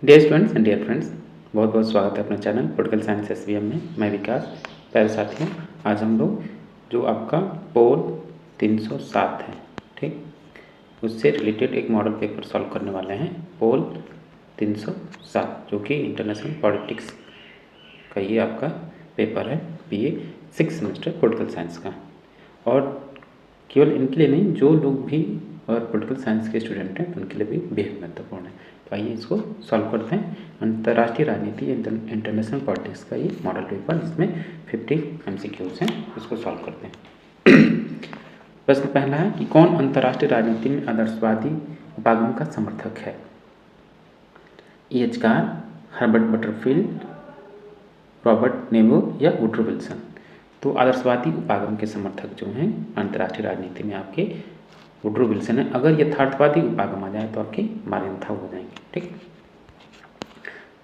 Dear students and dear friends, बहुत बहुत स्वागत है अपने चैनल पॉलिटिकल साइंस SVM में। मैं विकास। प्यारे साथियों, आज हम लोग जो आपका पोल 307 है, ठीक, उससे रिलेटेड एक मॉडल पेपर सॉल्व करने वाले हैं। पोल 307 जो कि इंटरनेशनल पॉलिटिक्स का ये आपका पेपर है, BA 6 सेमेस्टर पॉलिटिकल साइंस का। और केवल इनके लिए नहीं, जो लोग भी और पॉलिटिकल साइंस के स्टूडेंट हैं उनके लिए भी बेहद महत्वपूर्ण है। तो आइए इसको सॉल्व करते हैं। अंतर्राष्ट्रीय राजनीति इंटरनेशनल पॉलिटिक्स का ये मॉडल पेपर, जिसमें 50 MCQs हैं, उसको सॉल्व करते हैं। प्रश्न पहला है कि कौन अंतर्राष्ट्रीय राजनीति में आदर्शवादी उपागम का समर्थक है? E.H. Car, Herbert Butterfield, Robert नेबो या वुड्रो विल्सन। तो आदर्शवादी उपागम के समर्थक जो हैं अंतर्राष्ट्रीय राजनीति में आपके वुड्रो विल्सन है। अगर यथार्थवादी उपागम आ जाए तो आपके मॉर्गनथाउ हो जाएंगे, ठीक।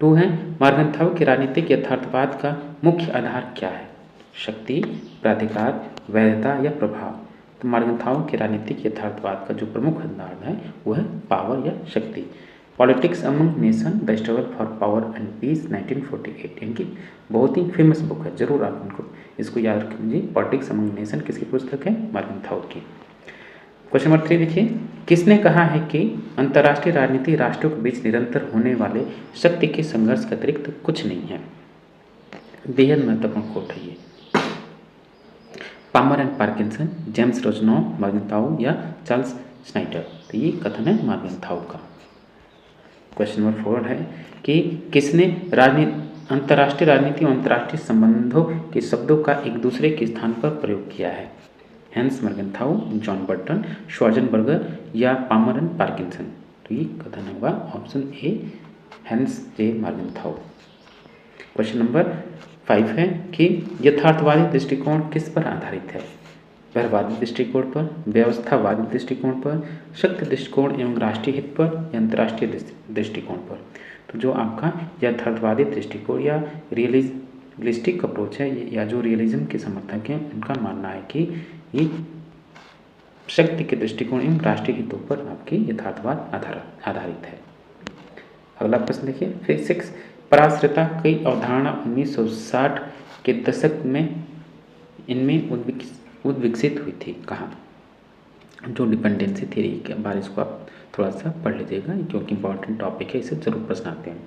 2 है, मॉर्गनथाउ के राजनीतिक यथार्थवाद का मुख्य आधार क्या है? शक्ति, प्राधिकार, वैधता या प्रभाव। तो मॉर्गनथाउ के राजनीतिक यथार्थवाद का जो प्रमुख आधार है वो है पावर या शक्ति। Politics among nation, the struggle for power and peace, 1948, इनकी बहुत ही फेमस बुक है, जरूर आप इनको इसको याद रखिए। पॉलिटिक्स अमंग नेशन किसकी पुस्तक है? मॉर्गनथाउ की। क्वेश्चन नंबर 3 देखिए, किसने कहा है कि अंतर्राष्ट्रीय राजनीति राष्ट्रों के बीच निरंतर होने वाले शक्ति के संघर्ष के अतिरिक्त कुछ नहीं है? बेहद महत्वपूर्ण कोट है ये। पामर एंड पार्किंसन, जेम्स रोजनॉ, मॉर्गनथाउ या चार्ल्स स्नाइडर। तो ये कथन है मॉर्गनथाउ का। क्वेश्चन नंबर 4 है कि किसने अंतर्राष्ट्रीय राजनीति और अंतर्राष्ट्रीय संबंधों के शब्दों का एक दूसरे के स्थान पर प्रयोग किया है? Hans Morgenthau, John Burton, Schwarzenberger या पामर एंड पार्किंसन। तो ये कथन होगा option A, Hans J Morgenthau. Question number 5 है कि यथार्थवादी दृष्टिकोण किस पर आधारित है? व्यवहारवादी दृष्टिकोण पर, व्यवस्थावादी दृष्टिकोण पर, शक्ति दृष्टिकोण एवं राष्ट्रीय हित पर या अंतर्राष्ट्रीय दृष्टिकोण पर। तो जो आपका यथार्थवादी दृष्टिकोण या रियलिस्टिक अप्रोच है या जो रियलिज्म के समर्थक हैं, उनका मानना है कि ये शक्ति के दृष्टिकोण एवं राष्ट्रीय हितों पर आपके यथार्थवाद आधारित है। अगला प्रश्न देखिए, फिजिक्स पराश्रिता की अवधारणा 1960 के दशक में इनमें उद्विकसित हुई थी कहाँ? जो डिपेंडेंसी थ्योरी के बारे इसको आप थोड़ा सा पढ़ लीजिएगा, क्योंकि इंपॉर्टेंट टॉपिक है, इसे जरूर प्रश्न आते हैं।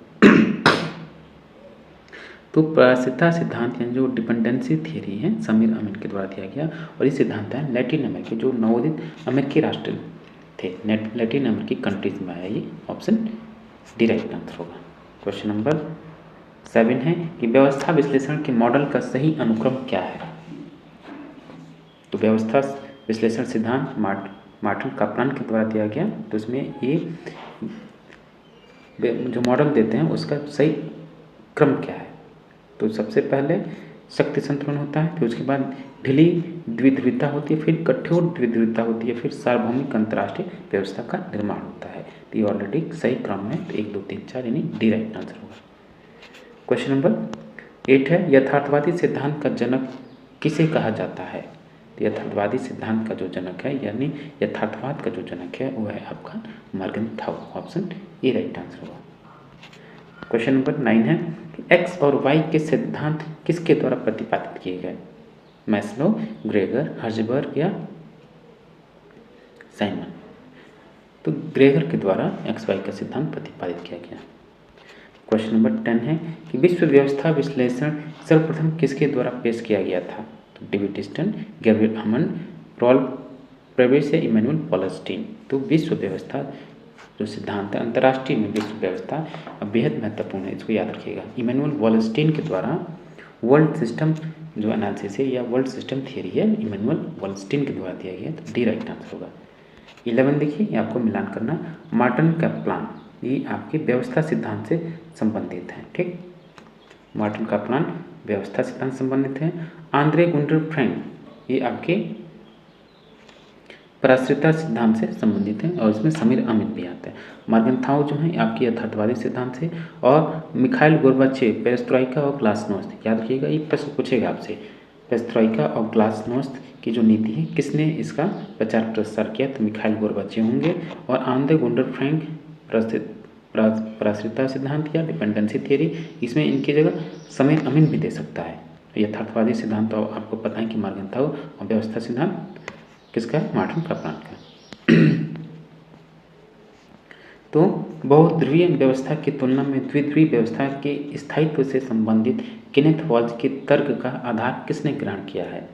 तो पराश्रिता सिद्धांत यानी जो डिपेंडेंसी थ्योरी है समीर अमीन के द्वारा दिया गया, और ये सिद्धांत है लैटिन अमेरिकी जो नवोदित अमेरिकी राष्ट्र थे, लैटिन अमेरिकी कंट्रीज में आया। ये ऑप्शन डी राइट आंसर होगा। क्वेश्चन नंबर 7 है कि व्यवस्था विश्लेषण के मॉडल का सही अनुक्रम क्या है? तो व्यवस्था विश्लेषण सिद्धांत मार्टिन कापलान के द्वारा दिया गया। तो इसमें ये जो मॉडल देते हैं उसका सही क्रम क्या है? तो सबसे पहले शक्ति संतुलन होता है, फिर उसके बाद ढीली द्विध्रुवता होती है, फिर कठोर द्विध्रुवता होती है, फिर सार्वभौमिक अंतर्राष्ट्रीय व्यवस्था का निर्माण होता है। तो ये ऑलरेडी सही क्रम है, तो 1 2 3 4 यानी डी राइट आंसर होगा। क्वेश्चन नंबर 8 है, यथार्थवादी सिद्धांत का जनक किसे कहा जाता है? यथार्थवादी सिद्धांत का जो जनक है यानी यथार्थवाद का जो जनक है वो है आपका मॉर्गनथाउ। ऑप्शन ए राइट आंसर होगा। क्वेश्चन नंबर 9 है कि एक्स और वाई के सिद्धांत किसके द्वारा प्रतिपादित किए गए? मैस्लो, ग्रेगर, हर्ज़बर्ग या साइमन। तो ग्रेगर के द्वारा एक्स वाई का सिद्धांत प्रतिपादित किया गया। क्वेश्चन नंबर 10 है कि विश्व व्यवस्था विश्लेषण सर्वप्रथम किसके द्वारा पेश किया गया था? तो David stern, Gabriel almond, Rolf प्रेविस या इमैनुअल पॉलस्टीन। तो विश्व व्यवस्था जो सिद्धांत है अंतर्राष्ट्रीय में विश्व व्यवस्था बेहद महत्वपूर्ण है, इसको याद रखिएगा। इमैनुअल वॉलस्टीन के द्वारा वर्ल्ड सिस्टम जो एनालिसिस है या वर्ल्ड सिस्टम थियरी है, इमैनुअल वॉलस्टीन के द्वारा दिया गया। तो डी राइट आंसर होगा। 11 देखिए, ये आपको मिलान करना। मार्टिन कापलान ये आपके व्यवस्था सिद्धांत से संबंधित है, ठीक। मार्टिन कापलान व्यवस्था सिद्धांत संबंधित है। आंद्रे गुंडर फ्रैंक ये आपके पराश्रिता सिद्धांत से संबंधित हैं, और इसमें समीर अमीन भी आते हैं। मॉर्गनथाउ जो है आपकी यथार्थवादी सिद्धांत से, और मिखाइल गोर्बाचेव पेरेस्ट्रोइका और ग्लासनोस्त। याद रखिएगा, ये प्रश्न पूछेगा आपसे, पेरेस्ट्रोइका और ग्लासनोस्त की जो नीति है किसने इसका प्रचार प्रसार किया? तो मिखाइल गोर्बाचेव होंगे। और आंद्रे गुंडर फ्रैंक पराश्रितता सिद्धांत या डिपेंडेंसी थियरी। इसमें इनकी जगह समीर अमीन भी दे सकता है। यथार्थवादी सिद्धांत तो आपको पता है कि मॉर्गनथाउ, और व्यवस्था सिद्धांत किसका है? मार्टिन कप्लान का। तो बहुध्रुवीय व्यवस्था की तुलना में द्विध्रुवीय व्यवस्था के स्थायित्व से संबंधित केनेथ वॉल्ज के तर्क का आधार किसने ग्रहण किया है?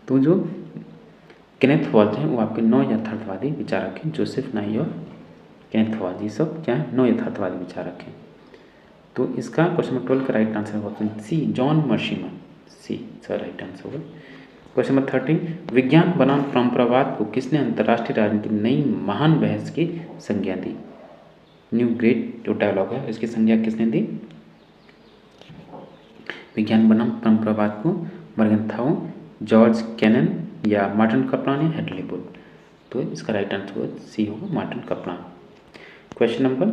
तो जो केनेथ वॉल्ज हैं वो आपके 9 यथार्थवादी विचारक हैं, जोसेफ नाई और केनेथ वॉल्ज, ये सब क्या है? 9 यथार्थवादी विचारक हैं। तो इसका क्वेश्चन नंबर 12 का राइट आंसर होगा ऑप्शन सी, जॉन मर्शिमन, सी सर राइट आंसर होगा। क्वेश्चन नंबर 13, विज्ञान बनाम परंपरावाद को किसने अंतर्राष्ट्रीय राजनीति में नई महान बहस की संज्ञा दी? न्यू ग्रेट जो डायलॉग है इसकी संज्ञा किसने दी? विज्ञान बनाम परंपरावाद को मॉर्गनथाउ, जॉर्ज कैनन या मार्टिन कप्लान या हेडली बुल। तो इसका राइट आंसर होगा सी होगा, मार्टिन कप्लान। क्वेश्चन नंबर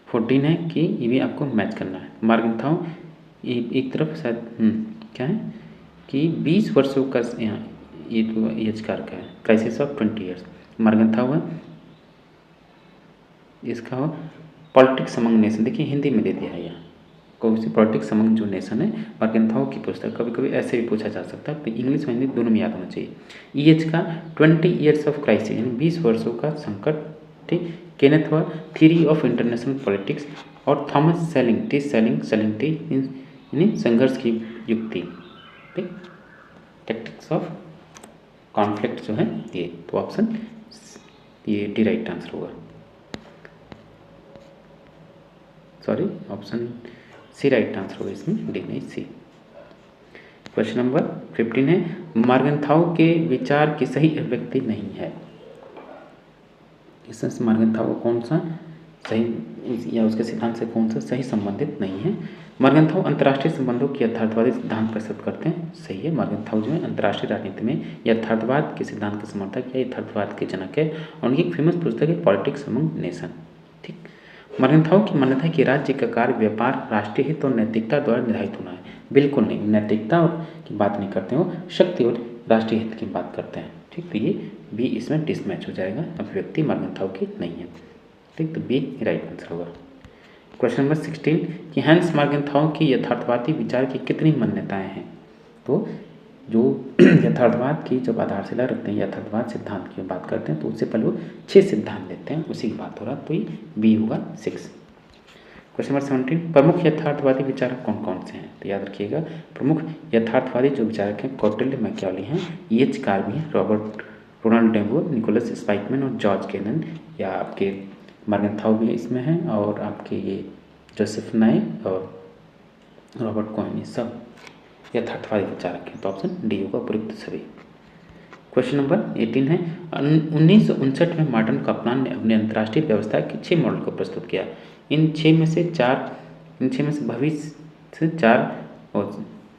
14 है कि ये भी आपको मैच करना है। मॉर्गनथाउ एक तरफ शायद क्या है कि 20 वर्षों का यहाँ ये तो एज कार का है, क्राइसिस ऑफ 20 ईयर्स। मॉर्गनथाउ है इसका हो पॉलिटिक्स अमंग नेशन, देखिए हिंदी में दे दिया है यहाँ, कौन सी पॉलिटिक्स अमंग जो नेशन है, मॉर्गनथाउ की पुस्तक। कभी कभी ऐसे भी पूछा जा सकता है, तो इंग्लिश और हिंदी दोनों में याद होना चाहिए। ईएच का 20 ईयर्स ऑफ क्राइसिस यानी 20 वर्षों का संकट, ठीक। Kenneth Waltz theory of international politics, और थॉमस सेलिंग टी यानी संघर्ष की युक्ति, ठीक, टैक्टिक्स ऑफ कॉन्फ्लिक्ट जो है ये। तो ऑप्शन ये डी राइट आंसर होगा, sorry option C right answer होगा इसमें, डी नहीं सी। क्वेश्चन नंबर 15 है, मॉर्गनथाउ के विचार की सही अभिव्यक्ति नहीं है। इससे मॉर्गनथाउ को कौन सा सही या उसके सिद्धांत से कौन सा सही संबंधित नहीं है? मॉर्गनथाउ अंतर्राष्ट्रीय संबंधों की यथार्थवादी सिद्धांत प्रस्तुत करते हैं, सही है। मॉर्गनथाउ जो है अंतर्राष्ट्रीय राजनीति में यथार्थवाद के सिद्धांत के समर्थक या यथार्थवाद के जनक है, और उनकी एक फेमस पुस्तक है पॉलिटिक्स अमंग नेशन, ठीक। मॉर्गनथाउ की मान्यता है कि राज्य का कार्य व्यापार, राष्ट्रीय हित और नैतिकता द्वारा निर्धारित होना है। बिल्कुल नहीं, नैतिकता की बात नहीं करते हो, शक्ति और राष्ट्रीय हित की बात करते हैं, ठीक। तो ये बी इसमें डिसमैच हो जाएगा, अभिव्यक्ति मॉर्गनथाउ की नहीं है, ठीक। तो बी राइट आंसर होगा। क्वेश्चन नंबर 16 कि हैंस मॉर्गनथाउ की यथार्थवादी विचार की कितनी मान्यताएं हैं? तो जो यथार्थवाद की जब आधारशिला रखते हैं, यथार्थवाद सिद्धांत की बात करते हैं, तो उससे पहले वो 6 सिद्धांत देते हैं, उसी की बात हो रहा, तो ये बी होगा 6। क्वेश्चन नंबर 17 प्रमुख यथार्थवादी विचारक कौन कौन से हैं? तो याद रखिएगा, प्रमुख यथार्थवादी जो विचारक हैं कौटिल्य, मैकियावली हैं, E.H. कार्बी हैं, रॉबर्ट रोनाल्ड डेम्बो, निकोलस स्पाइकमैन और जॉर्ज कैनन, या आपके मॉर्गनथाउ भी इसमें हैं, और आपके ये जोसेफ नाई और रॉबर्ट कोहेन, ये सब यथार्थवादी विचारक हैं। तो ऑप्शन डी होगा उपयुक्त सभी। क्वेश्चन नंबर 18 है, 1959 में मार्टिन कप्लान ने अपने अंतर्राष्ट्रीय व्यवस्था के 6 मॉडल को प्रस्तुत किया। इन 6 में से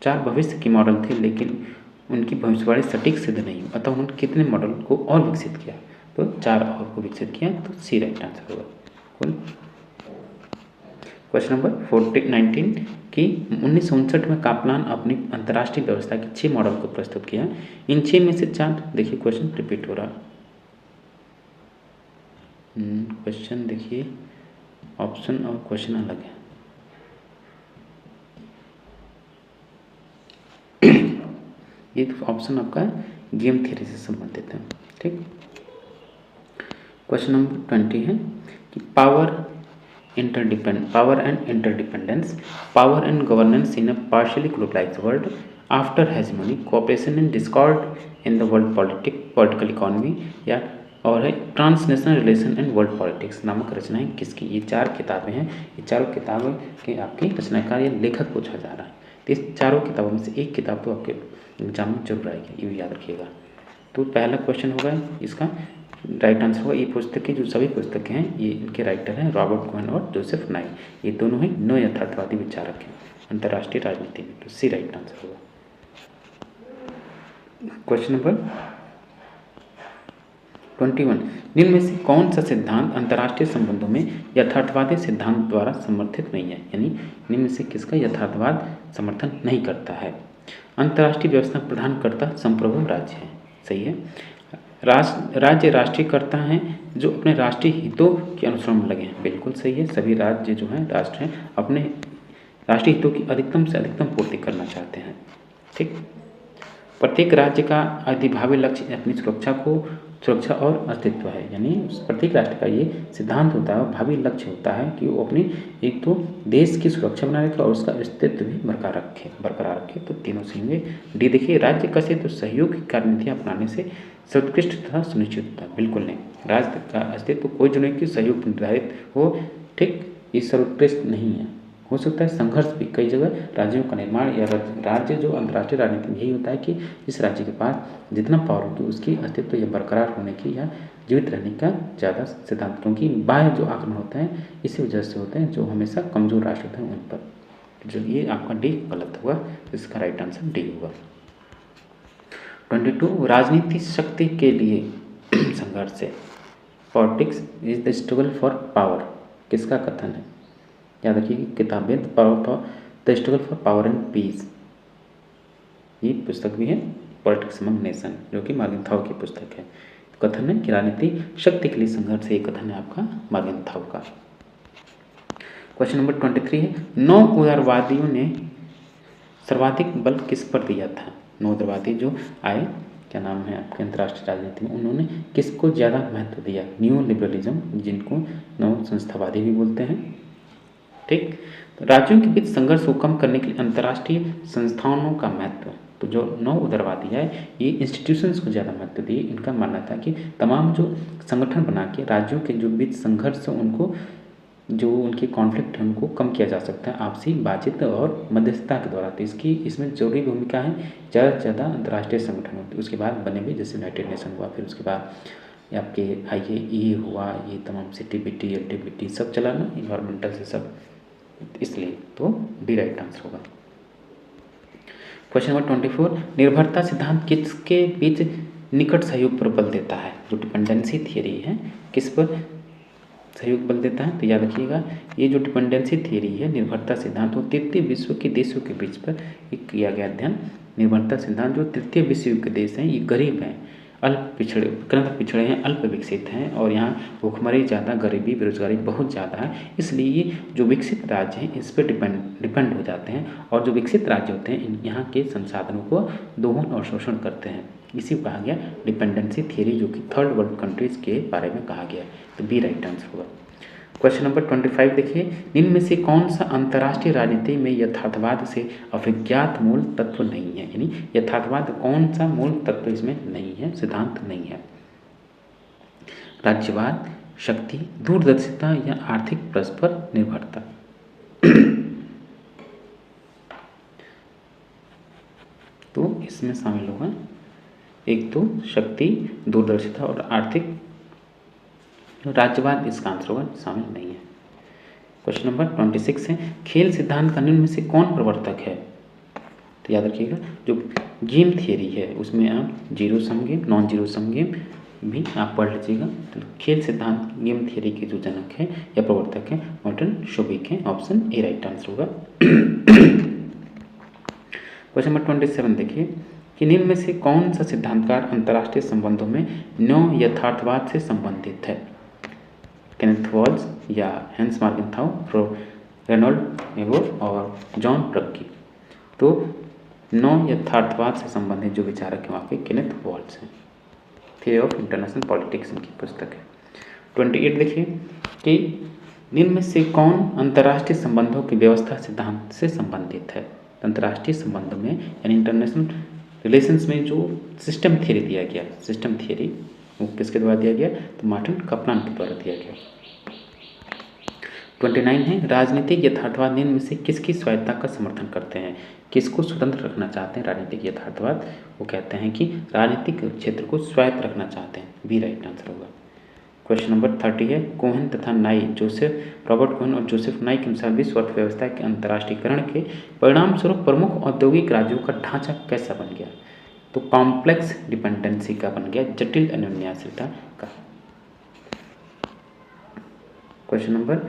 चार भविष्य की मॉडल थे, लेकिन उनकी भविष्यवाणी सटीक सिद्ध नहीं, अतः उन्होंने कितने मॉडल को और विकसित किया? तो 4 और को विकसित किया, तो सी राइट आंसर होगा कुल। क्वेश्चन नंबर 19 कि 1959 में कप्लान अपनी अंतर्राष्ट्रीय व्यवस्था के 6 मॉडल को प्रस्तुत किया। इन 6 में से 4, देखिए क्वेश्चन रिपीट हो रहा, क्वेश्चन देखिए ऑप्शन और क्वेश्चन अलग है। ये तो ऑप्शन आपका गेम थ्योरी से संबंधित है, ठीक। क्वेश्चन नंबर 20 है कि power and interdependence, power and governance in a partially globalised world, after hegemony, cooperation and Discord in the world political economy, या और है transnational relation and world politics नामक रचनाएं किसकी? ये 4 किताबें हैं। ये चारों किताबें के आपके रचनाकार या लेखक पूछा जा रहा है, तो इस चारों किताबों में से एक किताब तो आपके एग्जाम में जरूर आएगी, ये भी याद रखिएगा। तो पहला क्वेश्चन होगा इसका राइट आंसर होगा, ये पुस्तक की जो सभी पुस्तकें हैं ये इनके राइटर हैं रॉबर्ट कोहेन और जोसेफ नाई, ये दोनों ही 9 यथार्थवादी विचारक हैं अंतर्राष्ट्रीय राजनीति में, तो सी राइट आंसर होगा। क्वेश्चन नंबर 21 निम्न में से कौन सा सिद्धांत अंतर्राष्ट्रीय संबंधों में यथार्थवादी सिद्धांत द्वारा समर्थित नहीं है? यानी निम्न में से किसका यथार्थवाद समर्थन नहीं करता है? अंतर्राष्ट्रीय व्यवस्था प्रदान करता संप्रभु राज्य है। सही है। राज्य राष्ट्रीयकर्ता हैं जो अपने राष्ट्रीय हितों के अनुसरण में लगे हैं। बिल्कुल सही है। सभी राज्य जो हैं, राष्ट्र हैं, अपने राष्ट्रीय हितों की अधिकतम से अधिकतम पूर्ति करना चाहते हैं। ठीक। प्रत्येक राज्य का अधिभावी लक्ष्य अपनी सुरक्षा और अस्तित्व है। यानी प्रत्येक राष्ट्र का ये सिद्धांत होता है, भावी लक्ष्य होता है कि वो अपनी एक तो देश की सुरक्षा बनाए रखे और उसका अस्तित्व भी बरकरार रखे। तो तीनों सही हुए। डी देखिए, राज्य का अस्तित्व सहयोग की कार्यनीतियाँ अपनाने से सर्वोत्कृष्ट तथा सुनिश्चित होता है। बिल्कुल नहीं, राज्य का अस्तित्व कोई जो नहीं कि सहयोग निर्धारित हो। ठीक, ये सर्वोत्कृष्ट नहीं है। हो सकता है संघर्ष भी कई जगह राज्यों का निर्माण या राज्य जो अंतर्राष्ट्रीय राजनीति में यही होता है कि जिस राज्य के पास जितना पावर होगी उसकी अस्तित्व या बरकरार होने की या जीवित रहने का ज़्यादा सिद्धांत, क्योंकि बाह्य जो आक्रमण होते हैं इसी वजह से होते हैं जो हमेशा कमजोर राष्ट्र होते हैं उन पर। जो ये आपका डी गलत हुआ, इसका राइट आंसर डी होगा। 22 राजनीति शक्ति के लिए संघर्ष है। Politics is the struggle for power, किसका कथन है? याद रखिए किताबें the struggle for power and peace, ये पुस्तक भी है पॉलिटिक्स अमंग नेशन जो कि मार्गेंथाउ की पुस्तक है। कथन है कि राजनीति शक्ति के लिए संघर्ष, ये कथन है आपका मार्गेंथाउ का। क्वेश्चन नंबर 23 है, 9 उदारवादियों ने सर्वाधिक बल किस पर दिया था? 9 उदारवादी जो आए, क्या नाम है आपके अंतर्राष्ट्रीय राजनीति में, उन्होंने किसको ज़्यादा महत्व दिया? न्यू लिबरलिज्म, जिनको नव संस्थावादी भी बोलते हैं। ठीक। तो राज्यों के बीच संघर्ष को कम करने के लिए अंतर्राष्ट्रीय संस्थानों का महत्व, तो जो 9 उदारवादी है ये इंस्टीट्यूशंस को ज़्यादा महत्व दिए। इनका मानना था कि तमाम जो संगठन बना के राज्यों के जो बीच संघर्ष उनको जो उनके कॉन्फ्लिक्ट है उनको कम किया जा सकता है आपसी बातचीत और मध्यस्थता के द्वारा। तो इसमें जरूरी भूमिका है ज़्यादा से ज़्यादा अंतर्राष्ट्रीय संगठन होते हैं। उसके बाद बने भी, जैसे यूनाइटेड नेशन हुआ, फिर उसके बाद आपके IAEA हुआ, ये तमाम CTBT LTBT सब चला ना, इन्वायरमेंटल से सब, इसलिए तो डी राइट आंसर होगा। क्वेश्चन नंबर 24, निर्भरता सिद्धांत किसके बीच निकट सहयोग पर बल देता है? जो डिपेंडेंसी थियरी है किस पर सहयोग बल देता है? तो याद रखिएगा ये जो डिपेंडेंसी थियरी है, निर्भरता सिद्धांत, वो तृतीय विश्व के देशों के बीच पर एक किया गया अध्ययन। निर्भरता सिद्धांत जो तृतीय विश्व के देश हैं ये गरीब हैं, अल्प पिछड़े हैं, अल्प विकसित हैं और यहाँ भूखमरी ज़्यादा, गरीबी बेरोजगारी बहुत ज़्यादा है। इसलिए ये जो विकसित राज्य हैं इस पर डिपेंड हो जाते हैं और जो विकसित राज्य होते हैं यहाँ के संसाधनों को दोहन और शोषण करते हैं। इसी को कहा गया डिपेंडेंसी थियरी, जो कि थर्ड वर्ल्ड कंट्रीज़ के बारे में कहा गया। तो बी राइट आंसर होगा। क्वेश्चन नंबर 25 देखिए, निम्न में से कौन सा अंतर्राष्ट्रीय राजनीति में यथार्थवाद से अभिज्ञात मूल तत्व नहीं है? यानी यथार्थवाद कौन सा मूल तत्व इसमें नहीं है, सिद्धांत नहीं है? राज्यवाद, शक्ति, दूरदर्शिता या आर्थिक परस्पर निर्भरता? तो इसमें शामिल होगा एक तो शक्ति, दूरदर्शिता और आर्थिक। राज्यवाद इसका आंसर होगा, शामिल नहीं है। क्वेश्चन नंबर 26 है, खेल सिद्धांत का निम्न में से कौन प्रवर्तक है? तो याद रखिएगा जो गेम थियरी है उसमें आप zero sum game, non zero sum game भी आप पढ़ लीजिएगा। तो खेल सिद्धांत गेम थियरी के जो जनक है या प्रवर्तक है मॉर्टन शोबिक है। ऑप्शन ए राइट आंसर होगा। क्वेश्चन नंबर 27 देखिए कि निम्न में से कौन सा सिद्धांतकार अंतर्राष्ट्रीय संबंधों में न्यू यथार्थवाद से संबंधित है? केनेथ वॉल्स या हेंस मार्गेंथाउ, रेनॉल्ड एवोर और जॉन प्रक्की? तो नौ यथार्थवाद से संबंधित जो विचारक हैं वहाँ पे केनेथ वॉल्स हैं। थियरी ऑफ इंटरनेशनल पॉलिटिक्स इनकी पुस्तक है। 28 देखिए कि निम्न में से कौन अंतर्राष्ट्रीय संबंधों की व्यवस्था सिद्धांत से संबंधित है? अंतर्राष्ट्रीय संबंधों में यानी इंटरनेशनल रिलेशंस में जो सिस्टम थियरी दिया गया, सिस्टम थियरी वो किसके द्वारा दिया गया? तो मार्टिन कपलान के द्वारा दिया गया। 29 है, राजनीतिक यथार्थवाद निम्न में से किसकी स्वायत्तता का समर्थन करते हैं? किसको स्वतंत्र रखना चाहते हैं राजनीतिक यथार्थवाद? वो कहते हैं कि राजनीतिक क्षेत्र को स्वायत्त रखना चाहते हैं। बी राइट आंसर होगा। क्वेश्चन नंबर 30 है, कोहेन तथा नाई, रॉबर्ट कोहेन और जोसेफ नाई के अनुसार विश्व अर्थव्यवस्था के अंतर्राष्ट्रीयकरण के परिणाम स्वरूप प्रमुख औद्योगिक राज्यों का ढांचा कैसा बन गया? तो कॉम्प्लेक्स डिपेंडेंसी का बन गया, जटिल अन्योन्याश्रिता का। क्वेश्चन नंबर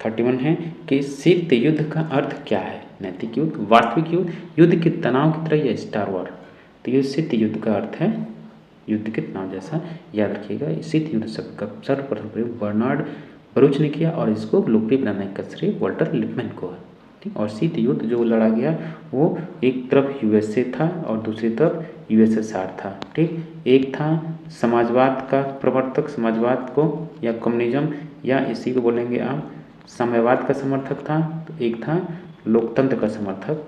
31 है कि शीत युद्ध का अर्थ क्या है? नैतिक युद्ध। वास्तविक युद्ध, युद्ध के तनाव की तरह या स्टार वॉर। तो ये शीत युद्ध का अर्थ है युद्ध के तनाव जैसा, याद रखिएगा। शीत युद्ध शब्द का सर्वप्रथम प्रयोग बर्नार्ड बरूच ने किया और इसको लोकप्रिय बनाने का श्रेय वाल्टर लिपमैन को है। ठीक, और शीत युद्ध जो लड़ा गया वो एक तरफ यूएसए था और दूसरी तरफ यूएसएसआर था। ठीक, एक था समाजवाद का प्रवर्तक, समाजवाद को या कम्युनिज्म या इसी को बोलेंगे आप साम्यवाद का समर्थक था, तो एक था लोकतंत्र का समर्थक।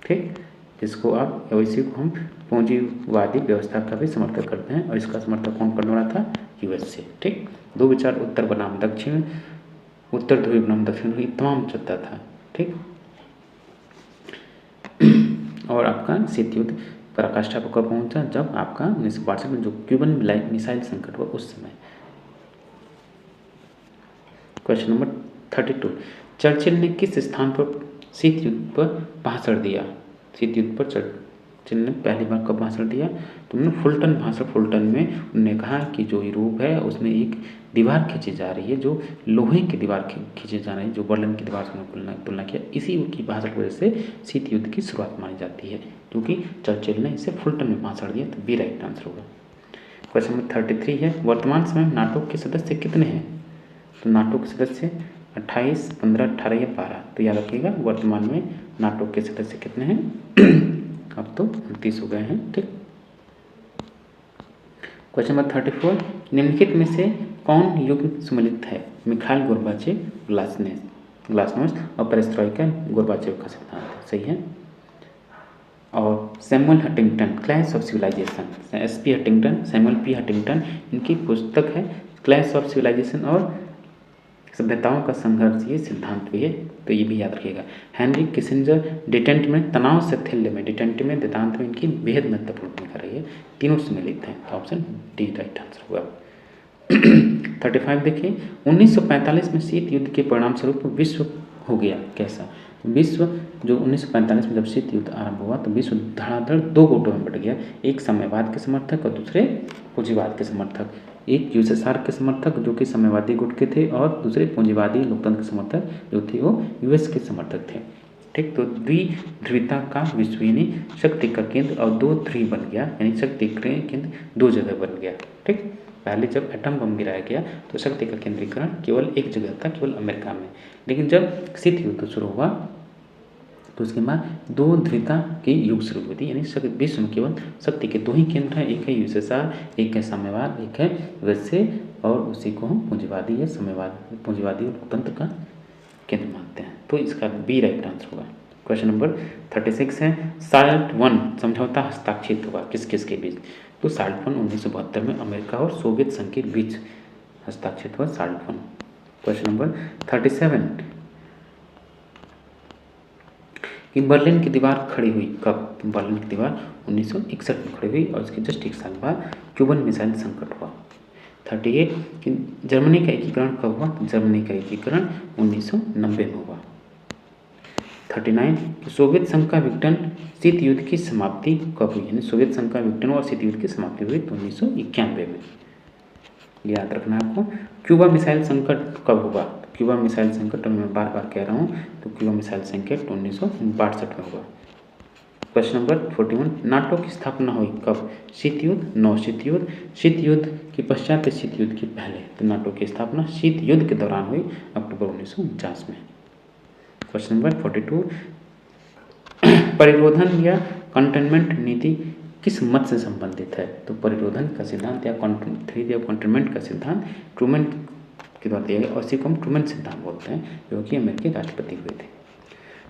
ठीक, जिसको आप या इसी को हम पूंजीवादी व्यवस्था का भी समर्थन करते हैं और इसका समर्थन कौन करने वाला था? यूएसए। ठीक, दो विचार उत्तर बनाम दक्षिण, उत्तर ध्रुवी बनाम दक्षिण ध्रुवी, तमाम चलता था। ठीक, और आपका शीत युद्ध पराकाष्ठा पर कब पहुंचा? जब आपका 1962 में जो क्यूबन मिसाइल संकट हुआ उस समय। क्वेश्चन नंबर 32, चर्चिल ने किस स्थान पर शीत युद्ध पर भाषण दिया? शीत युद्ध पर चर्चिल ने पहली बार कब भाषण दिया? तो उन्होंने फुलटन भाषण, फुलटन में उन्होंने कहा कि जो यूरोप है उसमें एक दीवार खींची जा रही है, जो लोहे की दीवार खींची जा रही है, जो बर्लिन की दीवार से तुलना किया। इसी की भाषण की वजह से शीत युद्ध की शुरुआत मानी जाती है, क्योंकि चर्चिल ने इसे फुलटन में भाषण दिया। तो बी राइट आंसर होगा। क्वेश्चन नंबर 33 है, वर्तमान समय में नाटो के सदस्य कितने हैं? तो नाटो के सदस्य 28, 15, 18 या 12। तो याद रखिएगा वर्तमान में नाटो के सदस्य कितने हैं? अब तो 29 हो गए हैं। ठीक, क्वेश्चन नंबर 34, निम्नलिखित में से कौन युग्म सम्मिलित है? मिखाइल गोर्बाचेव, ग्लासनोस्ट और पेरेस्ट्रोइका गोर्बाचेव का सिद्धांत सही है। और Samuel Huntington, clash of civilisation, SP Huntington, Samuel P Huntington, इनकी पुस्तक है क्लैश ऑफ सिविलाइजेशन और सभ्यताओं का संघर्ष, ये सिद्धांत भी है, तो ये भी याद रखिएगा। हेनरी किसिंजर, डिटेंट में तनाव से थैल्य में, डिटेंट में वेदांत में इनकी बेहद महत्वपूर्ण भूमिका रही है। तीनों सम्मिलित हैं, तो ऑप्शन डी राइट आंसर होगा। 35 देखिए, 1945 में शीत युद्ध के परिणाम स्वरूप विश्व हो गया कैसा? विश्व जो 1945 में जब शीत युद्ध आरंभ हुआ तो विश्व धड़ाधड़ दो गुटों में बट गया, एक साम्यवाद के समर्थक और दूसरे पूंजीवाद के समर्थक। एक यूएसएसआर के समर्थक जो कि साम्यवादी गुट के थे और दूसरे पूंजीवादी लोकतंत्र के समर्थक जो थे वो यूएस के समर्थक थे। ठीक, तो द्विध्रुवता का विश्व यानी शक्ति का केंद्र और दो ध्रुव बन गया, यानी शक्ति का केंद्र दो जगह बन गया। ठीक, पहले जब एटम बम गिराया गया तो शक्ति का केंद्रीकरण केवल एक जगह था, केवल अमेरिका में। लेकिन जब शीत युद्ध शुरू हुआ तो उसके बाद दो ध्रुवता की युग शुरू हुई थी, यानी विश्व में केवल शक्ति के दो ही केंद्र हैं, एक है यूएसएसआर, एक है साम्यवाद, एक है यूएसए, और उसी को हम पूंजीवादी या साम्यवाद, पूंजीवादी और लोकतंत्र का केंद्र मानते हैं। तो इसका बी राइट आंसर होगा। क्वेश्चन नंबर 36 है, साल्ट वन समझौता हस्ताक्षरित हुआ किस किस के बीच? तो साल्ट वन 1972 में अमेरिका और सोवियत संघ के बीच हस्ताक्षरित हुआ साल्ट वन। क्वेश्चन नंबर 37, कि बर्लिन की दीवार खड़ी हुई कब? बर्लिन की दीवार 1961 में खड़ी हुई और इसके जस्ट एक साल बाद क्यूबन मिसाइल संकट हुआ। 38, कि जर्मनी का एकीकरण कब हुआ? जर्मनी का एकीकरण 1990 में हुआ। 39, कि सोवियत संघ का विघटन शीत युद्ध की समाप्ति कब हुई? यानी सोवियत संघ का विघटन और शीत युद्ध की समाप्ति हुई तो 1991 में। याद रखना आपको। क्यूबा मिसाइल संकट कब हुआ? क्यूबा मिसाइल संकट मैं बार बार कह रहा हूँ, तो क्यूबा मिसाइल संकट 1962 में हुआ। क्वेश्चन नंबर 41, नाटो की स्थापना हुई कब? शीत युद्ध, नौ शीत युद्ध, शीत युद्ध के पश्चात, शीत युद्ध के पहले। तो नाटो की स्थापना शीत युद्ध के दौरान हुई अक्टूबर 1949 में। क्वेश्चन नंबर 42, परिरोधन या कंटेनमेंट नीति किस मत से संबंधित है? तो परिरोधन का सिद्धांत या कंटेनमेंट का सिद्धांत ट्रूमैन के द्वारा दिया गया और इसी को हम ट्रूमैन सिद्धांत बोलते हैं, जो कि अमेरिकी राष्ट्रपति हुए थे।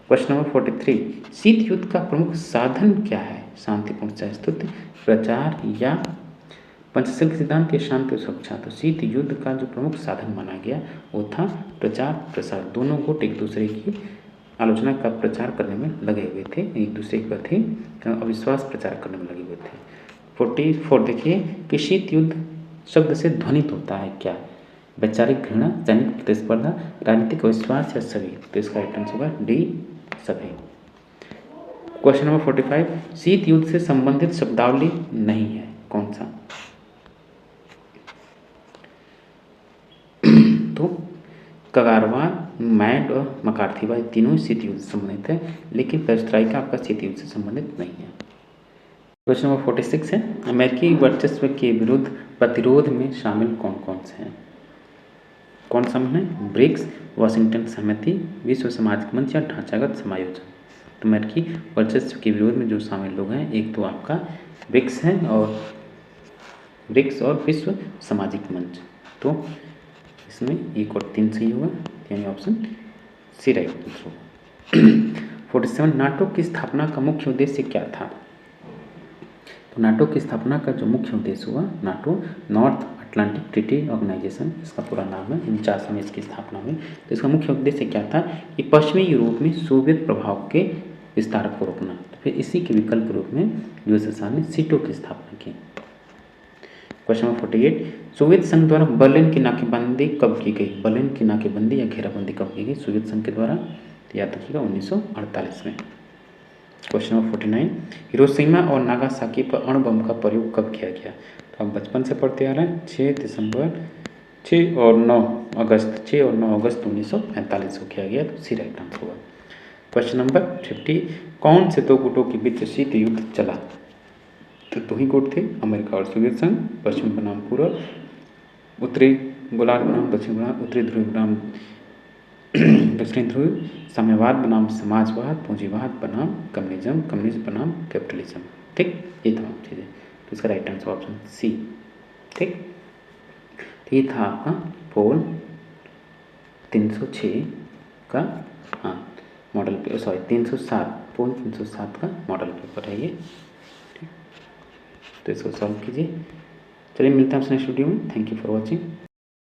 क्वेश्चन नंबर 43, शीत युद्ध का प्रमुख साधन क्या है? शांतिपूर्ण सहिष्णुता, प्रचार या पंचशक्ति सिद्धांत या शांति और सुरक्षा? तो शीत युद्ध का जो प्रमुख साधन माना गया वो था प्रचार प्रसार। दोनों गुट एक दूसरे की आलोचना का प्रचार करने में लगे हुए थे, एक दूसरे के प्रति अविश्वास प्रचार करने में लगे हुए थे। 44 देखिए, कि शीत युद्ध शब्द से ध्वनित होता है क्या? वैचारिक घृणा, सैनिक प्रतिस्पर्धा, राजनीतिक अविश्वास या सभी? तो इसका राइट आंसर होगा डी सभी। क्वेश्चन नंबर 45, शीत युद्ध से संबंधित शब्दावली नहीं है, कौन सा? तो कगारवाद, मैड और मकार्थीवाद तीनों शीत युद्ध से संबंधित है, लेकिन पेरेस्ट्राइका आपका शीत युद्ध से संबंधित नहीं है। क्वेश्चन नंबर 46 है, अमेरिकी वर्चस्व के विरुद्ध प्रतिरोध में शामिल कौन कौन से हैं? कौन शामिल है? ब्रिक्स, वाशिंगटन सहमति, विश्व सामाजिक मंच या ढांचागत समायोजन। तो अमेरिकी वर्चस्व के विरोध में जो शामिल लोग हैं, एक तो आपका ब्रिक्स है और विश्व सामाजिक मंच। तो इसमें 1 और 3 सही होगा, यानी ऑप्शन सी राइट आंसर होगा। 47 नाटो की स्थापना का मुख्य उद्देश्य क्या था? तो नाटो की स्थापना का जो मुख्य उद्देश्य हुआ, NATO North Atlantic Treaty Organisation इसका पूरा नाम है, 49 में इसकी स्थापना हुई। तो इसका मुख्य उद्देश्य क्या था कि पश्चिमी यूरोप में सोवियत प्रभाव के विस्तार को रोकना। तो फिर इसी के विकल्प रूप में यूएसएसआर ने सीटो की स्थापना की। क्वेश्चन नंबर 48, सोवियत संघ द्वारा बर्लिन की नाकेबंदी कब की गई? बर्लिन की नाकेबंदी या घेराबंदी कब की गई सोवियत संघ के द्वारा? तो याद रखिएगा 1948 में। क्वेश्चन नंबर 49, हिरोशिमा और नागासाकी पर अणु बम का प्रयोग कब किया गया? तो आप बचपन से पढ़ते आ रहे हैं, 6 और 9 अगस्त 1945 को किया गया। तो सी राइट आंसर होगा। क्वेश्चन नंबर 50, कौन से दो गुटों के बीच शीत युद्ध चला? तो दो ही गुट थे, अमेरिका और सोवियत संघ। पश्चिम बनाम पूर्व, उत्तरी गोलार्ध बनाम दक्षिण गोलार्ध, उत्तरी ध्रुव बनाम दक्षिणी ध्रुव, साम्यवाद बनाम समाजवाद, पूंजीवाद बनाम कम्युनिज्म, कम्युनिज्म बनाम कैपिटलिज्म। ठीक, ये तमाम चीज़ें। तो इसका राइट आंसर ऑप्शन सी। ठीक, तो ये था आपका पोल 306 का मॉडल पे, 307 पोल 307 का मॉडल पेपर है ये। ठीक, तो इसको सॉल्व कीजिए। चलिए मिलते हैं आपसे नेक्स्ट वीडियो में। Thank you for watching.